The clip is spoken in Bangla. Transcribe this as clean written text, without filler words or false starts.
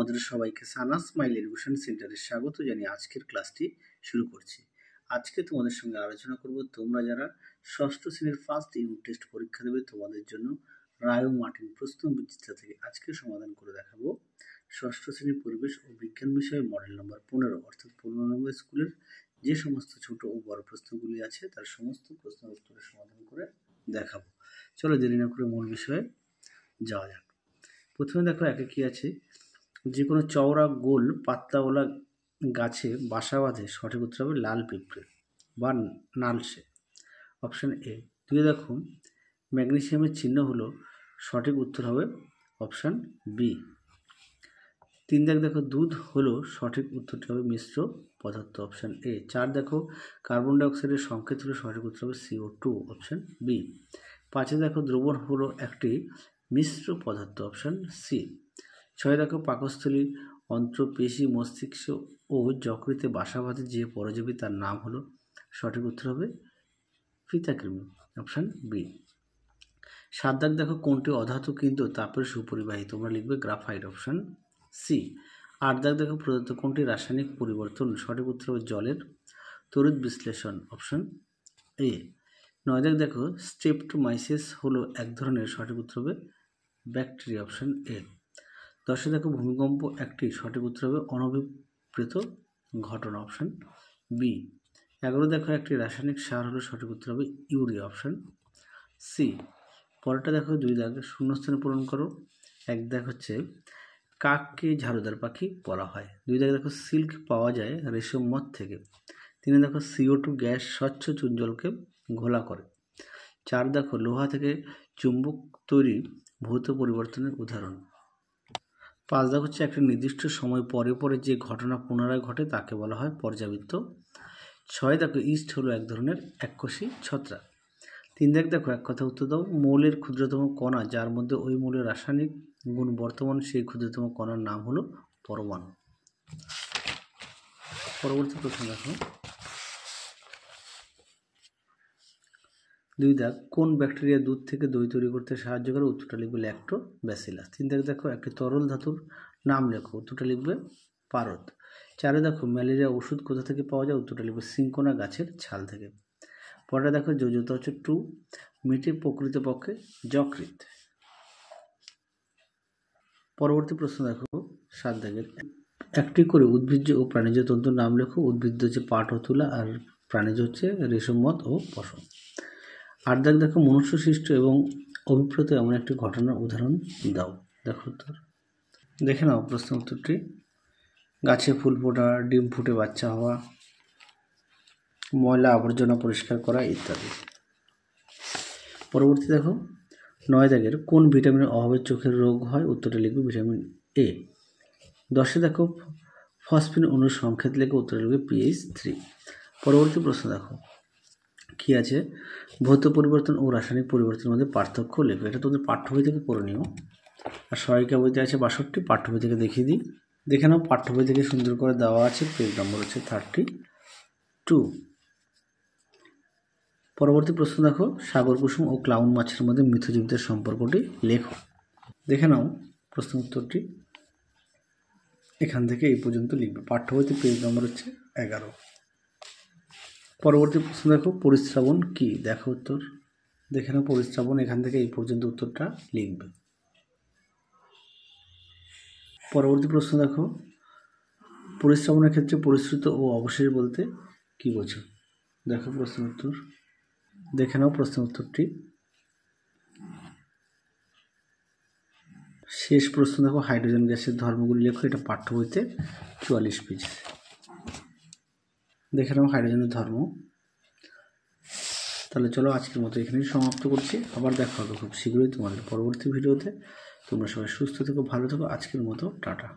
তোমাদের সবাইকে সানা স্মাইল এডুকেশন সেন্টারে স্বাগত জানিয়ে আজকের ক্লাসটি শুরু করছি। আজকে তোমাদের সঙ্গে আলোচনা করব তোমরা যারা ষষ্ঠ শ্রেণীর ফার্স্ট ইউনিট টেস্ট পরীক্ষা দেবে তোমাদের জন্য রায় ও মার্টিন প্রশ্ন বিচিত্রা থেকে আজকে সমাধান করে দেখাবো ষষ্ঠ শ্রেণীর পরিবেশ ও বিজ্ঞান বিষয়ে মডেল নম্বর 15 অর্থাৎ 15 নম্বর স্কুলের যে সমস্ত ছোট ও বড় প্রশ্নগুলি আছে তার সমস্ত প্রশ্নের উত্তরের সমাধান করে দেখাবো। চলো দেরি না করে মূল বিষয়ে যাওয়া যাক। প্রথমে দেখো একে কি আছে, যে কোনো চওড়া গোল পাতলাওয়ালা গাছে বাসা বাঁধে, সঠিক উত্তর হবে লাল পিঁপড়ে বা নালসে, অপশান এ। দুই দেখো ম্যাগনেসিয়ামের চিহ্ন হলো, সঠিক উত্তর হবে অপশান বি। তিন দেখো দুধ হলো, সঠিক উত্তরটি হবে মিশ্র পদার্থ, অপশান এ। চার দেখো কার্বন ডাইঅক্সাইডের সংকেত হলো, সঠিক উত্তর হবে CO2, অপশান বি। পাঁচে দেখো দ্রবণ হলো একটি মিশ্র পদার্থ, অপশান সি। ছয় দেখো পাকস্থলী, অন্ত্র, পেশি, মস্তিষ্ক ও যকৃতে বাসা বাঁধে যে পরজীবী তার নাম হলো, সঠিক উত্তর হবে ফিতাকৃমি, অপশান বি। সাত দেখো কোনটি অধাতু কিন্তু তাপের সুপরিবাহী, তোমরা লিখবে গ্রাফাইট, অপশান সি। আট দেখো প্রদত্ত কোনটি রাসায়নিক পরিবর্তন, সঠিক উত্তর হবে জলের তড়িৎ বিশ্লেষণ, অপশান এ। নয় দেখো স্ট্রেপ্টোমাইসিস হলো এক ধরনের, সঠিক উত্তর হবে ব্যাকটেরিয়া, অপশান এ। দশে দেখো ভূমিকম্প একটি, সঠিক উত্তর হবে অনভিপ্রেত ঘটনা, অপশান বি। 11 দেখো একটি রাসায়নিক সার হলো, সঠিক উত্তর হবে ইউরিয়া, অপশান সি। পরেরটা দেখো দুই শূন্যস্থানে পূরণ করো। এক হচ্ছে কাককে ঝাড়ুদার পাখি বলা হয়। দুই দেখো সিল্ক পাওয়া যায় রেশম মদ থেকে। তিনে দেখো CO2 গ্যাস স্বচ্ছ চুনজলকে ঘোলা করে। চার দেখো লোহা থেকে চুম্বক তৈরি ভৌত পরিবর্তনের উদাহরণ। পাঁচ দেখো হচ্ছে একটি নির্দিষ্ট সময় পরে পরে যে ঘটনা পুনরায় ঘটে তাকে বলা হয় পর্যাবৃত্ত। ছয় দেখো ইস্ট হলো এক ধরনের এককোষী ছত্রাক। তিন দেখো এক কথা উত্তর দাও, মৌলের ক্ষুদ্রতম কণা যার মধ্যে ওই মৌলের রাসায়নিক গুণ বর্তমান, সেই ক্ষুদ্রতম কণার নাম হলো পরমাণু। পরবর্তী প্রশ্ন দেখো, দুই কোন ব্যাকটেরিয়া দুধ থেকে দই তৈরি করতে সাহায্য করে, উত্তরটা লিখবে ল্যাক্টোব্যাসিলাস। তিন দেখো একটি তরল ধাতুর নাম লেখো, উত্তরটা লিখবে পারদ। চারে দেখো ম্যালেরিয়া ওষুধ কোথা থেকে পাওয়া যায়, উত্তরটা লিখবে সিনকোনা গাছের ছাল থেকে। পরেরটা দেখো যোজ্যতা হচ্ছে 2, মিটি প্রকৃতপক্ষে যকৃৎ। পরবর্তী প্রশ্ন দেখো 7 দাগের, একটি করে উদ্ভিজ্জ ও প্রাণীজ তন্তুর নাম লেখো, উদ্ভিজ্জ হচ্ছে পাট ও তুলা আর প্রাণীজ হচ্ছে রেশম, মদ ও পশম। 8 দেখো মনুষ্য সৃষ্ট এবং অভিপ্রেত এমন একটি ঘটনার উদাহরণ দাও। দেখো উত্তর দেখে নাও প্রশ্ন উত্তরটি। গাছে ফুল ফোটা, ডিম ফুটে বাচ্চা হওয়া, ময়লা আবর্জনা পরিষ্কার করা ইত্যাদি। পরবর্তী দেখো 9 দাগের কোন ভিটামিনের অভাবে চোখের রোগ হয়, উত্তরটা লিখবে ভিটামিন এ। 10 দেখো ফসফিন অণুর সংকেত লেখে, উত্তরটা লিখবে PH3। পরবর্তী প্রশ্ন দেখো কি আছে, ভৌত পরিবর্তন ও রাসায়নিক পরিবর্তনের মধ্যে পার্থক্য লেখো। এটা তোমাদের পাঠ্য বই থেকে পড়ে নিও। আর সহায়িকা বইতে আছে 62, পাঠ্য বই থেকে দেখিয়ে দিই, দেখে নাও। পাঠ্য বই থেকে সুন্দর করে দেওয়া আছে, পেজ নম্বর হচ্ছে 32। পরবর্তী প্রশ্ন দেখো, সাগর কুসুম ও ক্লাউন মাছের মধ্যে মিথজীবদের সম্পর্কটি লেখো। দেখে নাও প্রশ্ন উত্তরটি, এখান থেকে এই পর্যন্ত লিখবে। পাঠ্য বইতে পেজ নম্বর হচ্ছে 11। পরবর্তী প্রশ্ন দেখো, পরিস্রাবণ কি, দেখো উত্তর দেখে নাও। পরিস্রাবণ এখান থেকে এই পর্যন্ত উত্তরটা লিখবে। পরবর্তী প্রশ্ন দেখো, পরিস্রাবণের ক্ষেত্রে পরিশ্রুত ও অবশেষ বলতে কি বোঝো, দেখো প্রশ্ন উত্তর দেখে নাও প্রশ্ন উত্তরটি। শেষ প্রশ্ন দেখো, হাইড্রোজেন গ্যাসের ধর্মগুলি লেখো। এটা পাঠ্য বইতে 44 পেজ। দেখে নাও হাইড্রোজেনের ধর্ম। তাহলে চলো আজকের মতো এখানেই সমাপ্ত করছি, আবার দেখা হবে খুব শীঘ্রই তোমাদের পরবর্তী ভিডিওতে। তোমরা সবাই সুস্থ থেকো, ভালো থেকো। আজকের মতো টাটা।